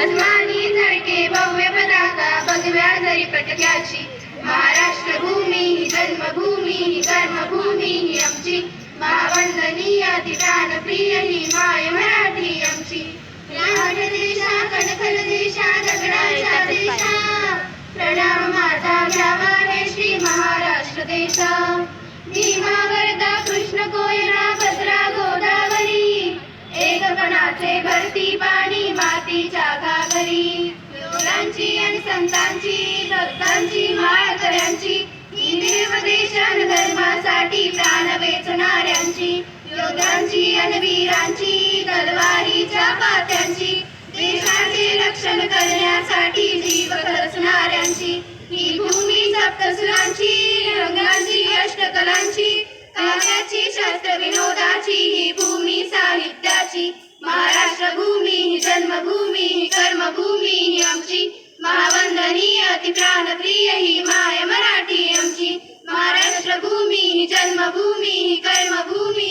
आसमानी झळके भव्य पताका भगव्या जरी पटक्याची. महाराष्ट्र भूमी ही जन्मभूमी ही कर्मभूमी ही आमची. महावंदनीय अति प्राणप्रिय ही माय मराठी आमची. लाट देशा कणखल देशा दगडाच्या देशा प्रणाम माझा घ्यावा हे श्री महाराष्ट्र देशा. भीमा वर्धा कृष्ण कोयना भद्रा गोदावरी एकपणाचे भरती पाणी मातीच्या घागरी. योगांची आणि संतांची भक्तांची माळकऱ्यांची ही देवदेशान धर्मासाठी प्राण वेचणाऱ्यांची. योद्धांची आणि वीरांची तलवारीच्या पात्यांची देशाचे रक्षण करण्यासाठी जीव खर्चणाऱ्यांची. ही भूमी सप्तसुरांची रंगांची अष्टकलांची काव्याची शास्त्र विनोदाची ही भूमी साहित्याची. महाराष्ट्र भूमी ही जन्मभूमी ही कर्मभूमी ही आमची. महावंदनीय अति प्राणप्रिय ही माय मराठी आमची. महाराष्ट्र भूमी ही जन्मभूमी ही कर्मभूमी